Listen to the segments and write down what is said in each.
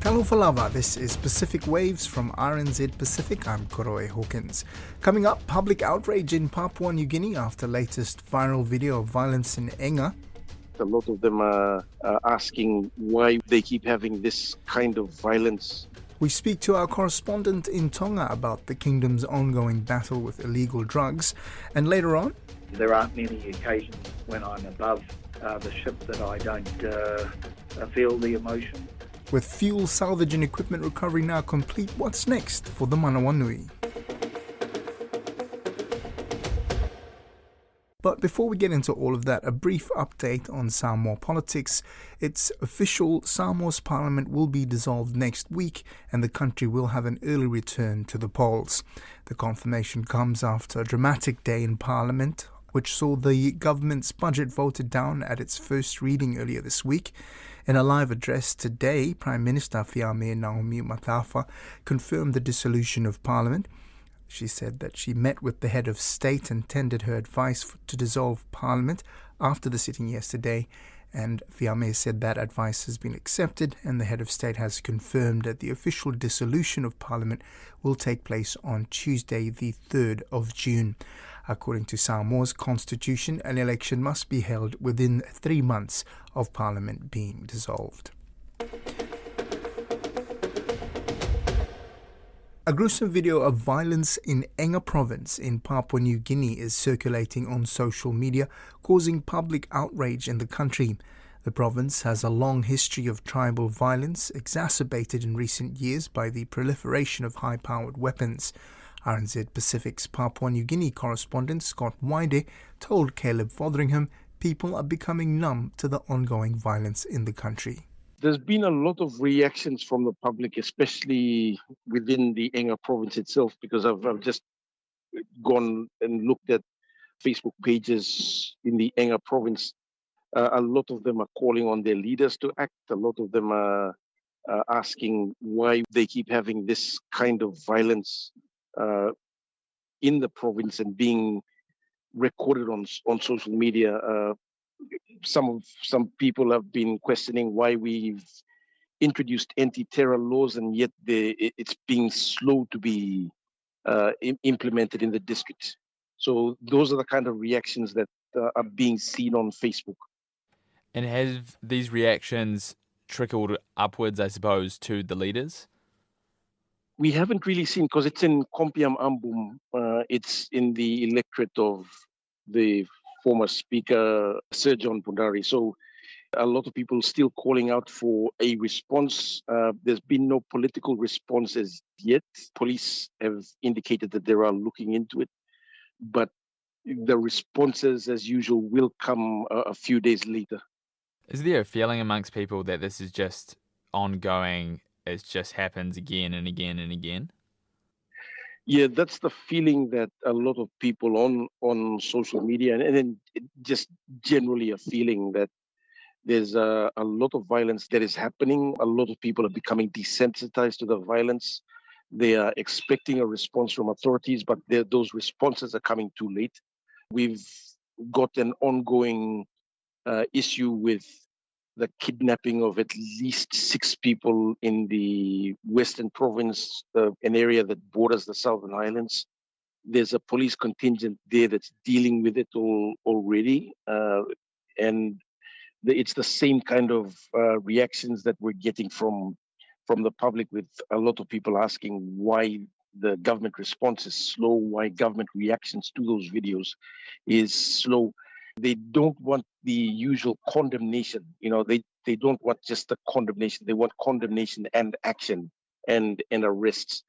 Hello Falava, this is Pacific Waves from RNZ Pacific. I'm Koroe Hawkins. Coming up, public outrage in Papua New Guinea after latest viral video of violence in Enga. A lot of them are asking why they keep having this kind of violence. We speak to our correspondent in Tonga about the kingdom's ongoing battle with illegal drugs. And later on, there aren't many occasions when I'm above the ship that I don't feel the emotion. with fuel, salvage and equipment recovery now complete, what's next for the Manawanui? But before we get into all of that, a brief update on Samoa politics. It's official, Samoa's parliament will be dissolved next week and the country will have an early return to the polls. The confirmation comes after a dramatic day in parliament, which saw the government's budget voted down at its first reading earlier this week. In a live address today, Prime Minister Fiame Naomi Matafa confirmed the dissolution of Parliament. She said that she met with the head of state and tendered her advice to dissolve Parliament after the sitting yesterday, and Fiame said that advice has been accepted and the head of state has confirmed that the official dissolution of Parliament will take place on Tuesday the 3rd of June. According to Samoa's constitution, an election must be held within 3 months of Parliament being dissolved. A gruesome video of violence in Enga province in Papua New Guinea is circulating on social media, causing public outrage in the country. The province has a long history of tribal violence, exacerbated in recent years by the proliferation of high-powered weapons. RNZ Pacific's Papua New Guinea correspondent Scott Waide told Caleb Fotheringham people are becoming numb to the ongoing violence in the country. There's been a lot of reactions from the public, especially within the Enga province itself, because I've just gone and looked at Facebook pages in the Enga province. A lot of them are calling on their leaders to act. A lot of them are asking why they keep having this kind of violence in the province and being recorded on social media. Some people have been questioning why we've introduced anti-terror laws and yet it's being slow to be implemented in the districts. So those are the kind of reactions that are being seen on Facebook. And have these reactions trickled upwards, I suppose, to the leaders? We haven't really seen, because it's in Kompiam Ambum, it's in the electorate of the former Speaker, Sir John Pundari. So a lot of people still calling out for a response. There's been no political response as yet. Police have indicated that they are looking into it, but the responses, as usual, will come a few days later. Is there a feeling amongst people that this is just ongoing, it just happens again and again and again? Yeah, that's the feeling that a lot of people on social media and then just generally a feeling that there's a lot of violence that is happening. A lot of people are becoming desensitized to the violence. They are expecting a response from authorities, but those responses are coming too late. We've got an ongoing issue with the kidnapping of at least 6 people in the Western Province, an area that borders the Southern Highlands. There's a police contingent there that's dealing with it already. And it's the same kind of reactions that we're getting from the public, with a lot of people asking why the government response is slow, why government reactions to those videos is slow. They don't want the usual condemnation. They don't want just the condemnation. They want condemnation and action and arrests.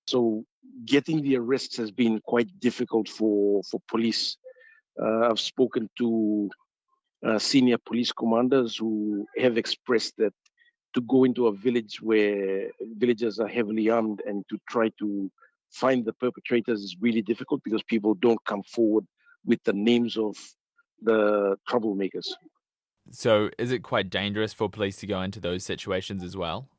So getting the arrests has been quite difficult for police. I've spoken to senior police commanders who have expressed that to go into a village where villagers are heavily armed and to try to find the perpetrators is really difficult because people don't come forward with the names of the troublemakers. So is it quite dangerous for police to go into those situations as well?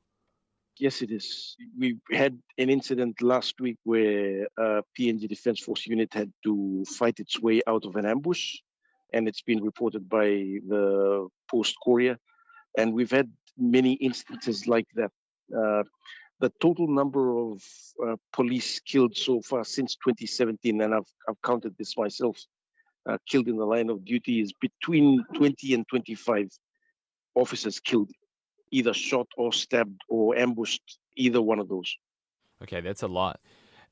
Yes, it is. We had an incident last week where a PNG Defence Force unit had to fight its way out of an ambush, and it's been reported by the Post Courier. And we've had many instances like that Uh, the total number of police killed so far since 2017, and I've counted this myself, killed in the line of duty is between 20 and 25 officers killed, either shot or stabbed or ambushed, either one of those. Okay, that's a lot.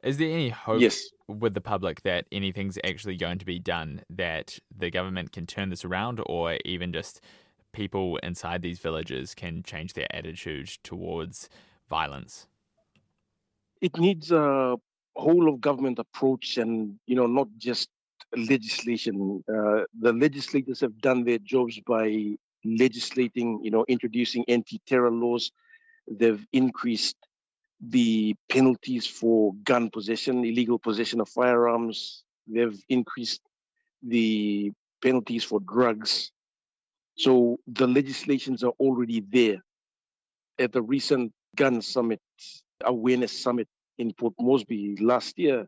Is there any hope Yes. with the public that anything's actually going to be done, that the government can turn this around, or even just people inside these villages can change their attitude towards violence? It needs a whole of government approach and, not just legislation. The legislators have done their jobs by legislating, introducing anti-terror laws. They've increased the penalties for gun possession, illegal possession of firearms. They've increased the penalties for drugs. So the legislations are already there. At the recent gun summit, awareness summit in Port Moresby last year,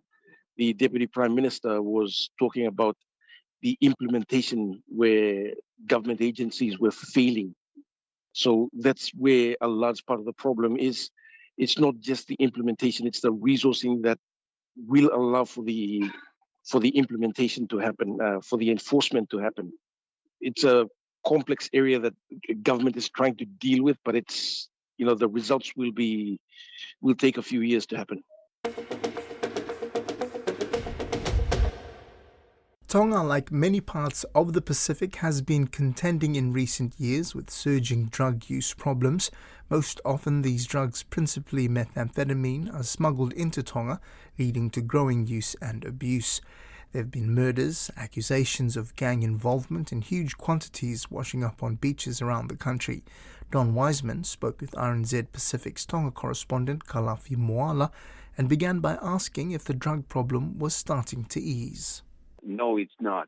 the Deputy Prime Minister was talking about the implementation where government agencies were failing. So that's where a large part of the problem is. It's not just the implementation, it's the resourcing that will allow for the implementation to happen, for the enforcement to happen. It's a complex area that government is trying to deal with, but it's, the results will take a few years to happen. Tonga, like many parts of the Pacific, has been contending in recent years with surging drug use problems. Most often these drugs, principally methamphetamine, are smuggled into Tonga, leading to growing use and abuse. There have been murders, accusations of gang involvement, and huge quantities washing up on beaches around the country. Don Wiseman spoke with RNZ Pacific's Tonga correspondent Kalafi Moala and began by asking if the drug problem was starting to ease. No, it's not.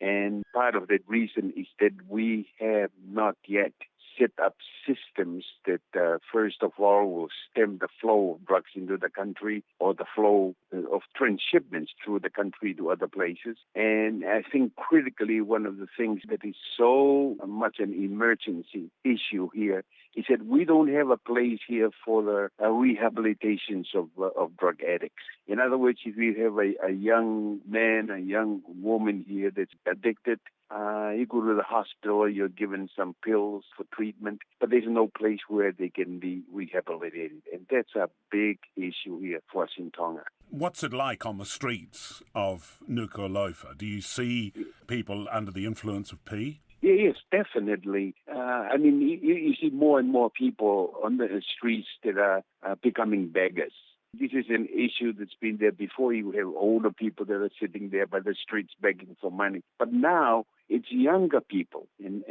And part of that reason is that we have not yet set up systems that, first of all, will stem the flow of drugs into the country or the flow of transshipments through the country to other places. And I think critically, one of the things that is so much an emergency issue here is that we don't have a place here for the rehabilitations of drug addicts. In other words, if you have a young man, a young woman here that's addicted, you go to the hospital, you're given some pills for treatment, but there's no place where they can be rehabilitated. And that's a big issue here for us in Tonga. What's it like on the streets of Nuku'alofa? Do you see people under the influence of P? Yes, definitely. You see more and more people on the streets that are becoming beggars. This is an issue that's been there before. You have older people that are sitting there by the streets begging for money. But now it's younger people, and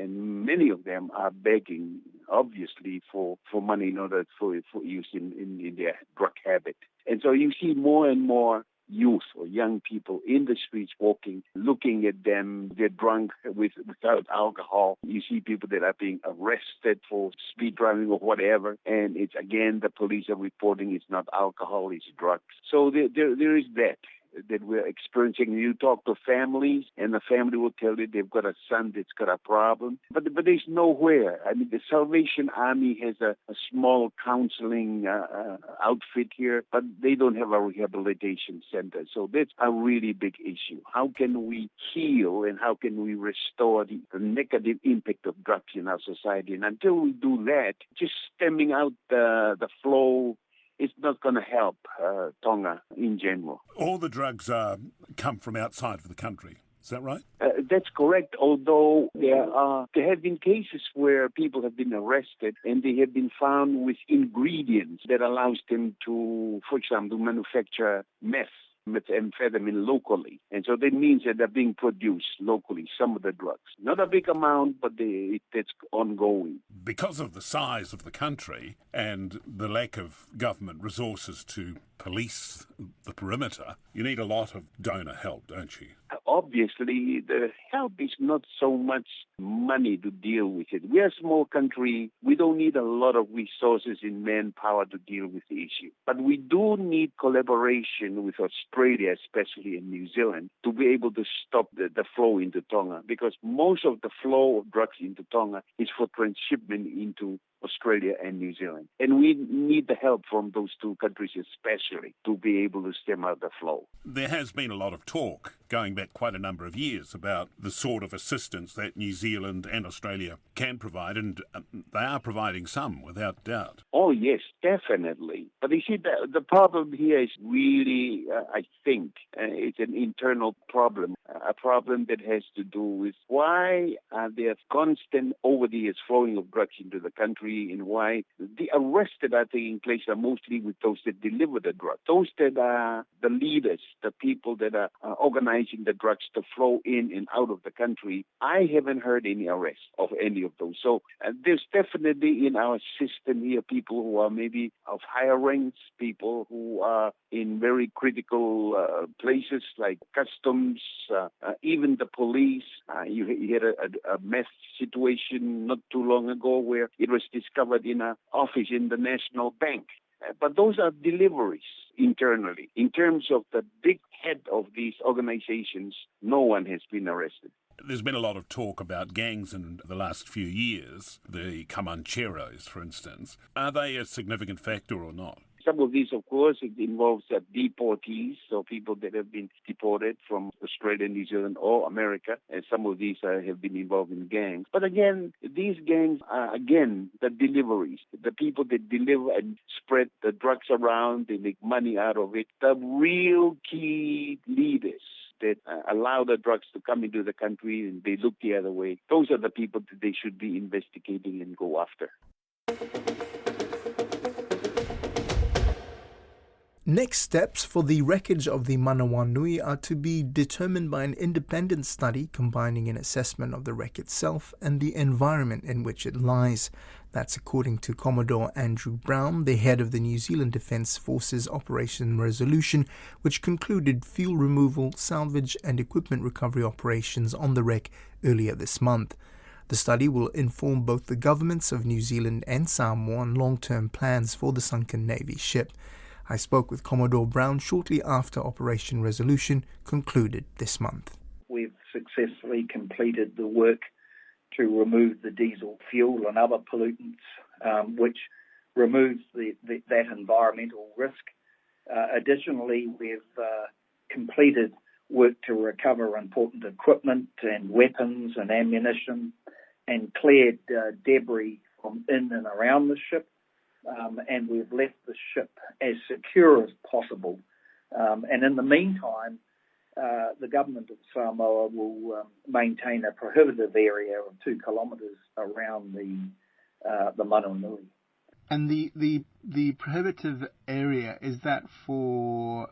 many of them are begging, obviously, for money in order for use in their drug habit. And so you see more and more youth or young people in the streets walking, looking at them. They're drunk without alcohol. You see people that are being arrested for speed driving or whatever. And it's, again, the police are reporting it's not alcohol, it's drugs. So there is that we're experiencing. You talk to families, and the family will tell you they've got a son that's got a problem. But there's nowhere. I mean, the Salvation Army has a small counseling outfit here, but they don't have a rehabilitation center. So that's a really big issue. How can we heal and how can we restore the negative impact of drugs in our society? And until we do that, just stemming out the flow, it's not going to help Tonga in general. All the drugs come from outside of the country. Is that right? That's correct, although there have been cases where people have been arrested and they have been found with ingredients that allows them to, for example, manufacture methamphetamine locally. And so that means that they're being produced locally, some of the drugs. Not a big amount, but that's ongoing. Because of the size of the country and the lack of government resources to police the perimeter, you need a lot of donor help, don't you? Obviously, the help is not so much money to deal with it. We're a small country. We don't need a lot of resources in manpower to deal with the issue. But we do need collaboration with Australia, especially in New Zealand, to be able to stop the flow into Tonga, because most of the flow of drugs into Tonga is for transshipment into Australia and New Zealand. And we need the help from those two countries especially to be able to stem out the flow. There has been a lot of talk going back quite a number of years about the sort of assistance that New Zealand and Australia can provide, and they are providing some, without doubt. Oh, yes, definitely. But you see, the problem here is really, I think, it's an internal problem, a problem that has to do with why there constant, over the years, flowing of drugs into the country, and why the arrests that are taking place are mostly with those that deliver the drugs, those that are the leaders, the people that are organizing the drugs to flow in and out of the country. I haven't heard any arrests of any of those. So there's definitely in our system here people who are maybe of higher ranks, people who are in very critical places like customs, even the police. You had a meth situation not too long ago where it was discovered in an office in the National Bank. But those are deliveries internally. In terms of the big head of these organizations, no one has been arrested. There's been a lot of talk about gangs in the last few years, the Comancheros, for instance. Are they a significant factor or not? Some of these, of course, it involves deportees, so people that have been deported from Australia, New Zealand, or America, and some of these have been involved in gangs. But again, these gangs are, the deliveries, the people that deliver and spread the drugs around, they make money out of it. The real key leaders that allow the drugs to come into the country and they look the other way, those are the people that they should be investigating and go after. Next steps for the wreckage of the Manawa Nui are to be determined by an independent study combining an assessment of the wreck itself and the environment in which it lies. That's according to Commodore Andrew Brown, the head of the New Zealand Defence Forces Operation Resolution, which concluded fuel removal, salvage and equipment recovery operations on the wreck earlier this month. The study will inform both the governments of New Zealand and Samoa on long-term plans for the sunken Navy ship. I spoke with Commodore Brown shortly after Operation Resolution concluded this month. We've successfully completed the work to remove the diesel fuel and other pollutants, which removes that environmental risk. Additionally, we've completed work to recover important equipment and weapons and ammunition and cleared debris from in and around the ship. And we've left the ship as secure as possible. And in the meantime, the government of Samoa will maintain a prohibitive area of 2 kilometres around the Manawa Nui. And the prohibitive area, is that for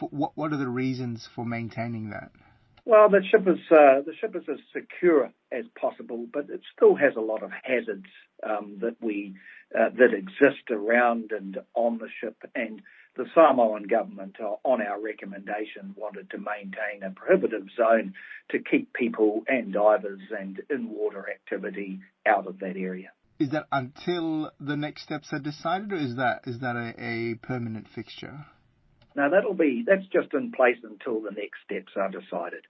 what are the reasons for maintaining that? Well, the ship is as secure as possible, but it still has a lot of hazards that exist around and on the ship. And the Samoan government, on our recommendation, wanted to maintain a prohibitive zone to keep people and divers and in-water activity out of that area. Is that until the next steps are decided, or is that a permanent fixture? No, that's just in place until the next steps are decided.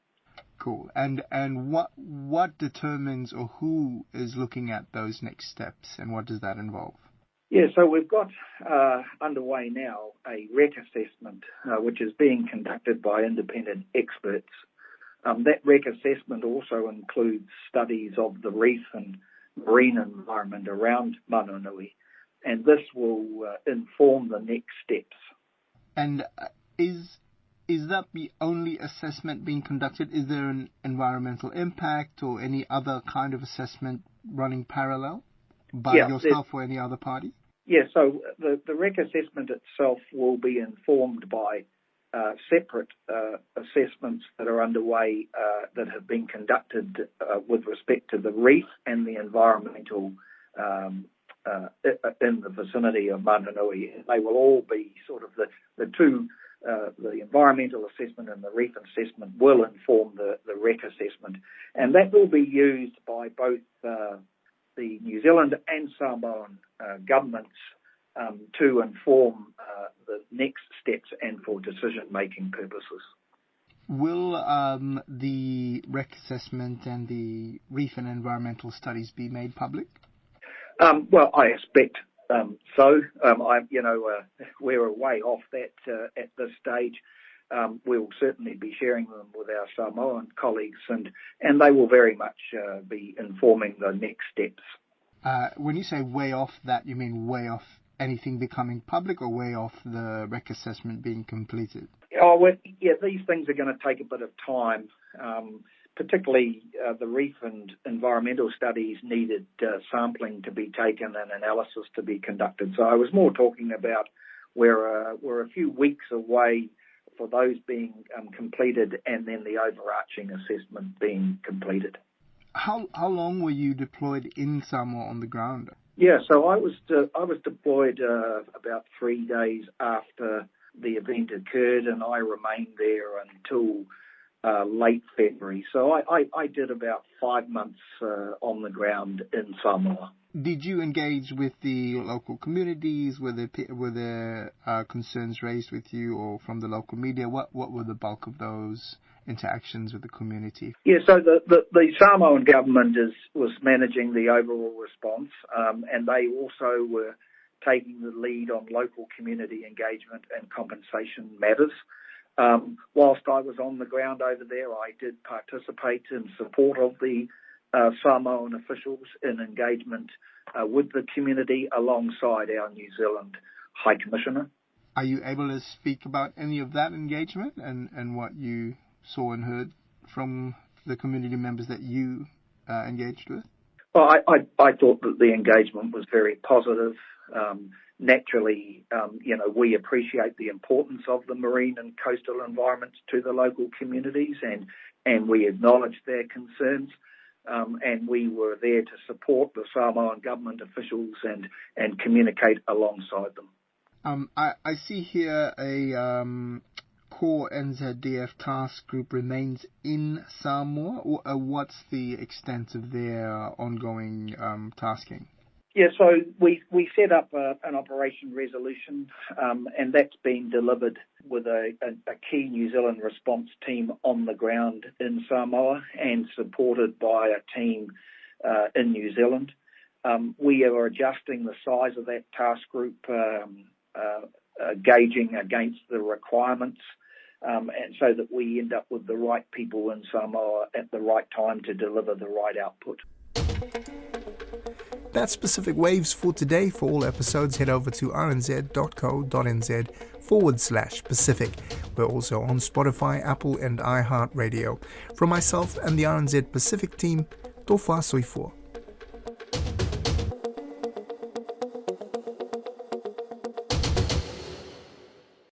Cool. And what determines or who is looking at those next steps, and what does that involve? Yeah, so we've got underway now a wreck assessment, which is being conducted by independent experts. That wreck assessment also includes studies of the reef and marine environment around Manawa Nui, and this will inform the next steps. And is that the only assessment being conducted? Is there an environmental impact or any other kind of assessment running parallel by yourself or any other party? Yeah, so the wreck assessment itself will be informed by separate assessments that are underway that have been conducted with respect to the reef and the environmental in the vicinity of Manawa Nui. They will all be sort of the two. The environmental assessment and the reef assessment will inform the wreck assessment, and that will be used by both the New Zealand and Samoan governments to inform the next steps and for decision-making purposes. Will the wreck assessment and the reef and environmental studies be made public? Well, I expect so. We're a way off that at this stage. We'll certainly be sharing them with our Samoan colleagues, and they will very much be informing the next steps. When you say way off that, you mean way off anything becoming public, or way off the REC assessment being completed? Oh, well, yeah, these things are going to take a bit of time. Particularly the reef and environmental studies needed sampling to be taken and analysis to be conducted. So I was more talking about we're a few weeks away for those being completed, and then the overarching assessment being completed. How long were you deployed in Samoa on the ground? Yeah, so I was deployed about 3 days after the event occurred, and I remained there until late February. So I did about 5 months on the ground in Samoa. Did you engage with the local communities? Were there concerns raised with you or from the local media? What were the bulk of those interactions with the community? Yeah, so the Samoan government was managing the overall response, and they also were taking the lead on local community engagement and compensation matters. Whilst I was on the ground over there, I did participate in support of the Samoan officials in engagement with the community alongside our New Zealand High Commissioner. Are you able to speak about any of that engagement and what you saw and heard from the community members that you engaged with? Well, I thought that the engagement was very positive. Naturally, we appreciate the importance of the marine and coastal environments to the local communities, and we acknowledge their concerns. And we were there to support the Samoan government officials and communicate alongside them. I see here a core NZDF task group remains in Samoa. What's the extent of their ongoing tasking? Yeah, so we set up an Operation Resolution, and that's been delivered with a key New Zealand response team on the ground in Samoa and supported by a team in New Zealand. We are adjusting the size of that task group, gauging against the requirements, and so that we end up with the right people in Samoa at the right time to deliver the right output. That's Pacific Waves for today. For all episodes, head over to rnz.co.nz/Pacific. We're also on Spotify, Apple and iHeartRadio. From myself and the RNZ Pacific team, Tofa Soifo.